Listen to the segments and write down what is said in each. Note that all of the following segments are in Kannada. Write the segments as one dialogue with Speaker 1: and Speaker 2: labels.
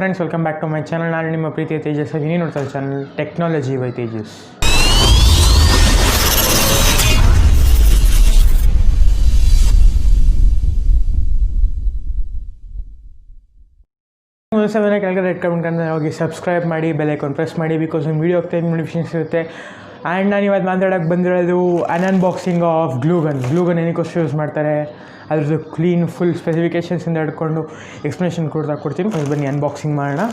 Speaker 1: Friends, welcome back to my channel. ನಾನು ನಿಮ್ಮ ಪ್ರೀತಿಯ ತೇಜಸ್. ನೀವು ನೋಡ್ತಾ ಇರೋ ಚಾನಲ್ ಟೆಕ್ನಾಲಜಿ ಬೈ ತೇಜಸ್. ಕೆಳಗಡೆ ರೆಡ್ ಕಮೆಂಟ್ ಹೋಗಿ ಸಬ್ಸ್ಕ್ರೈಬ್ ಮಾಡಿ, ಬೆಲ್ ಐಕಾನ್ ಪ್ರೆಸ್ ಮಾಡಿ, ಬಿಕಾಸ್ ಒಂದು ವೀಡಿಯೋ ಹೋಗ್ತಾ ನೋಟಿಫಿಕೇಷನ್ಸ್ ಇರುತ್ತೆ. ಆ್ಯಂಡ್ ನಾನು ಇವತ್ತು ಮಾತಾಡೋಕ್ಕೆ ಬಂದಿರೋದು ಅನ್ಬಾಕ್ಸಿಂಗ್ ಆಫ್ ಗ್ಲೂಗನ್ ಏನಕ್ಕೋಸ್ಕರ ಯೂಸ್ ಮಾಡ್ತಾರೆ, ಅದ್ರದ್ದು ಕ್ಲೀನ್ ಫುಲ್ ಸ್ಪೆಸಿಫಿಕೇಷನ್ಸಿಂದ ಹಿಡ್ಕೊಂಡು ಎಕ್ಸ್ಪ್ಲನೇಷನ್ ಕೊಡ್ತೀನಿ. ಬನ್ನಿ ಅನ್ಬಾಕ್ಸಿಂಗ್ ಮಾಡೋಣ.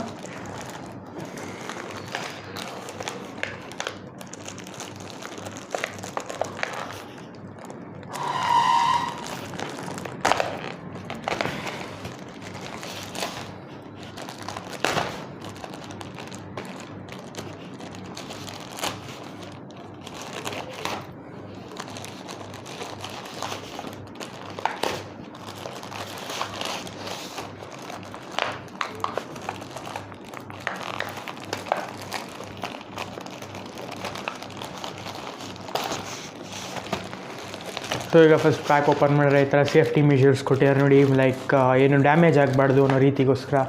Speaker 1: ಸೊ ಈಗ ಫಸ್ಟ್ ಪ್ಯಾಕ್ ಓಪನ್ ಮಾಡಿದ್ರೆ ಈ ಥರ ಸೇಫ್ಟಿ ಮೆಷರ್ಸ್ ಕೊಟ್ಟಿದ್ದಾರೆ ನೋಡಿ. ಲೈಕ್ ಏನು ಡ್ಯಾಮೇಜ್ ಆಗಬಾರ್ದು ಅನ್ನೋ ರೀತಿಗೋಸ್ಕರ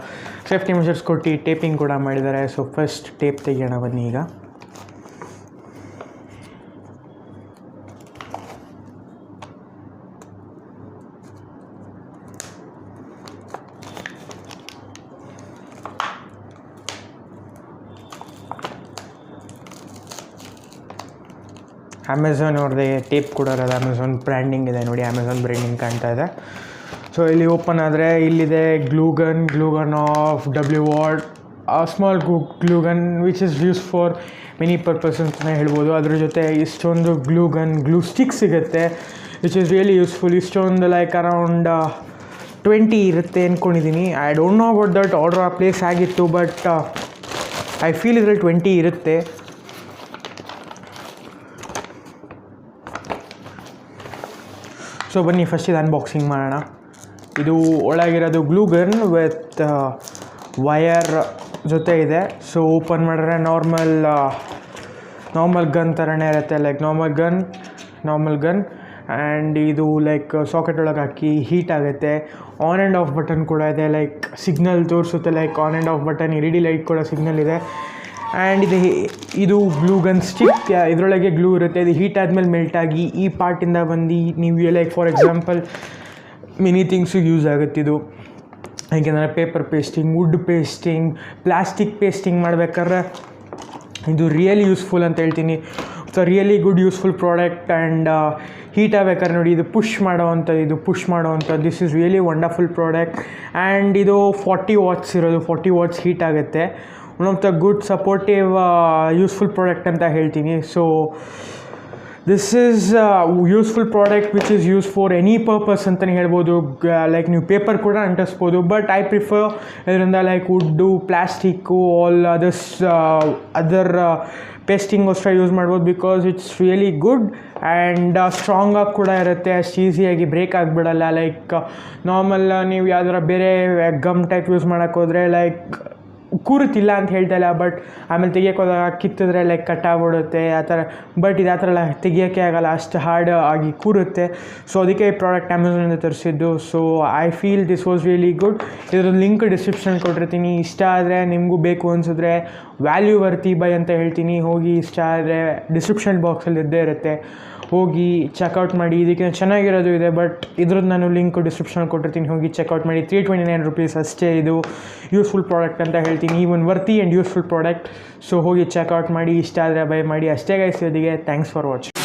Speaker 1: ಸೇಫ್ಟಿ ಮೆಷರ್ಸ್ ಕೊಟ್ಟು ಟೇಪಿಂಗ್ ಕೂಡ ಮಾಡಿದ್ದಾರೆ. ಸೊ ಫಸ್ಟ್ ಟೇಪ್ ತೆಗಿಯೋಣ ಬನ್ನಿ. ಈಗ ಅಮೆಝಾನ್ ಅವ್ರದ್ದೇ ಟೇಪ್ ಕೂಡ ಇರೋದು. ಅಮೆಝಾನ್ ಬ್ರ್ಯಾಂಡಿಂಗ್ ಇದೆ ನೋಡಿ, ಅಮೆಝಾನ್ ಬ್ರ್ಯಾಂಡಿಂಗ್ ಕಾಣ್ತಾ ಇದೆ. ಸೊ ಇಲ್ಲಿ ಓಪನ್ ಆದರೆ ಇಲ್ಲಿದೆ glue gun of WD, small glue gun which is use for many purpose ಅಂತಲೇ ಹೇಳ್ಬೋದು. ಅದ್ರ ಜೊತೆ ಇಷ್ಟೊಂದು ಗ್ಲೂ ಸ್ಟಿಕ್ ಸಿಗುತ್ತೆ ವಿಚ್ ಇಸ್ ರಿಯಲಿ ಯೂಸ್ಫುಲ್. ಇಷ್ಟೊಂದು ಲೈಕ್ ಅರೌಂಡ್ 20 ಇರುತ್ತೆ ಅಂದ್ಕೊಂಡಿದ್ದೀನಿ. I don't know about that, order place ಆಗಿತ್ತು, ಬಟ್ ಐ ಫೀಲ್ ಇದರಲ್ಲಿ 20 ಇರುತ್ತೆ. ಸೊ ಬನ್ನಿ ಫಸ್ಟ್ ಇದು ಅನ್ಬಾಕ್ಸಿಂಗ್ ಮಾಡೋಣ. ಇದು ಒಳಗಿರೋದು ಗ್ಲೂಗನ್ ವಿತ್ ವಯರ್ ಜೊತೆ ಇದೆ. ಸೊ ಓಪನ್ ಮಾಡಿದ್ರೆ ನಾರ್ಮಲ್ ಗನ್ ಥರನೇ ಇರುತ್ತೆ, ಲೈಕ್ ನಾರ್ಮಲ್ ಗನ್ ಆ್ಯಂಡ್ ಇದು ಲೈಕ್ ಸಾಕೆಟ್ ಒಳಗೆ ಹಾಕಿ ಹೀಟ್ ಆಗುತ್ತೆ. ಆನ್ ಆ್ಯಂಡ್ ಆಫ್ ಬಟನ್ ಕೂಡ ಇದೆ, ಲೈಕ್ ಸಿಗ್ನಲ್ ತೋರಿಸುತ್ತೆ, like on and off button, LED light ಕೂಡ ಸಿಗ್ನಲ್ ಇದೆ. ಆ್ಯಂಡ್ ಇದು ಗ್ಲೂಗನ್ ಸ್ಟಿಕ್, ಇದರೊಳಗೆ ಗ್ಲೂ ಇರುತ್ತೆ. ಇದು ಹೀಟ್ ಆದಮೇಲೆ ಮೆಲ್ಟಾಗಿ ಈ ಪಾರ್ಟಿಂದ ಬಂದು ನೀವು ಲೈಕ್ ಫಾರ್ ಎಕ್ಸಾಂಪಲ್ ಮೆನಿ ಥಿಂಗ್ಸಿಗೆ ಯೂಸ್ ಆಗುತ್ತೆ ಇದು. ಯಾಕೆಂದರೆ paper pasting, wood pasting, plastic pasting ಮಾಡಬೇಕಾದ್ರೆ ಇದು ರಿಯಲಿ ಯೂಸ್ಫುಲ್ ಅಂತ ಹೇಳ್ತೀನಿ. So really good useful product. And heat ಆಗಬೇಕಾದ್ರೆ ನೋಡಿ ಇದು ಪುಷ್ ಮಾಡೋವಂಥದ್ದು. This is really wonderful product. And ಇದು 40 ವಾಟ್ಸ್ ಇರೋದು, 40 ವಾಟ್ಸ್ ಹೀಟ್ ಆಗುತ್ತೆ. One of the good supportive useful product ಅಂತ ಹೇಳ್ತೀನಿ. So this is useful product which is use for any purpose ಅಂತಲೇ ಹೇಳ್ಬೋದು. ಲೈಕ್ ನೀವು ಪೇಪರ್ ಕೂಡ ಅಂಟಿಸ್ಬೋದು, ಬಟ್ ಐ ಪ್ರಿಫರ್ ಇದರಿಂದ like wood, plastic, all other ಪೇಸ್ಟಿಂಗೋಸ್ಕರ use ಮಾಡ್ಬೋದು. Because it's really good and ಸ್ಟ್ರಾಂಗಾಗಿ ಕೂಡ ಇರುತ್ತೆ. ಅಷ್ಟು ಈಸಿಯಾಗಿ ಬ್ರೇಕ್ ಆಗಿಬಿಡಲ್ಲ. ಲೈಕ್ ನಾರ್ಮಲ್ ನೀವು ಯಾವ್ದಾರ ಬೇರೆ ಗಮ್ ಟೈಪ್ ಯೂಸ್ ಮಾಡೋಕ್ಕೋದ್ರೆ ಲೈಕ್ ಕೂರುತ್ತಿಲ್ಲ ಅಂತ ಹೇಳ್ತಾಯಿಲ್ಲ, ಬಟ್ ಆಮೇಲೆ ತೆಗಿಯೋಕ್ಕೋದಾಗ ಕಿತ್ತಿದ್ರೆ ಲೈಕ್ ಕಟ್ಟಾಗ್ಬಿಡುತ್ತೆ ಆ ಥರ. ಬಟ್ ಇದು ಆ ಥರ ಎಲ್ಲ ತೆಗಿಯೋಕ್ಕೆ ಆಗೋಲ್ಲ, ಅಷ್ಟು ಹಾರ್ಡ್ ಆಗಿ ಕೂರುತ್ತೆ. ಸೊ ಅದಕ್ಕೆ ಈ ಪ್ರಾಡಕ್ಟ್ ಅಮೆಝಾನಿಂದ ತರಿಸಿದ್ದು. So I feel this was really good. ಇದರ ಲಿಂಕ್ ಡಿಸ್ಕ್ರಿಪ್ಷನ್ ಕೊಟ್ಟಿರ್ತೀನಿ. ಇಷ್ಟ ಆದರೆ ನಿಮಗೂ ಬೇಕು ಅನಿಸಿದ್ರೆ ವ್ಯಾಲ್ಯೂ ವರ್ತಿ ಬೈ ಅಂತ ಹೇಳ್ತೀನಿ. ಹೋಗಿ ಇಷ್ಟ ಆದರೆ ಡಿಸ್ಕ್ರಿಪ್ಷನ್ ಬಾಕ್ಸಲ್ಲಿ ಇದ್ದೇ ಇರುತ್ತೆ, ಹೋಗಿ ಚೆಕ್ಔಟ್ ಮಾಡಿ. ಇದಕ್ಕೆ ಚೆನ್ನಾಗಿರೋದು ಇದೆ, ಬಟ್ ಇದ್ರದ್ದು ನಾನು ಲಿಂಕ್ ಡಿಸ್ಕ್ರಿಪ್ಷನ್ ಕೊಟ್ಟಿರ್ತೀನಿ, ಹೋಗಿ ಚೆಕ್ಔಟ್ ಮಾಡಿ. 329 ರೂಪೀಸ್ ಅಷ್ಟೇ. ಇದು ಯೂಸ್ಫುಲ್ ಪ್ರಾಡಕ್ಟ್ ಅಂತ ಹೇಳ್ತೀನಿ, even worthy and useful product. So ಹೋಗಿ ಚೆಕ್ಔಟ್ ಮಾಡಿ, ಇಷ್ಟ ಆದರೆ ಬೈ ಮಾಡಿ. ಅಷ್ಟೇ ಗೈಸ್, ಇದಕ್ಕೆ ಥ್ಯಾಂಕ್ಸ್ ಫಾರ್ ವಾಚಿಂಗ್.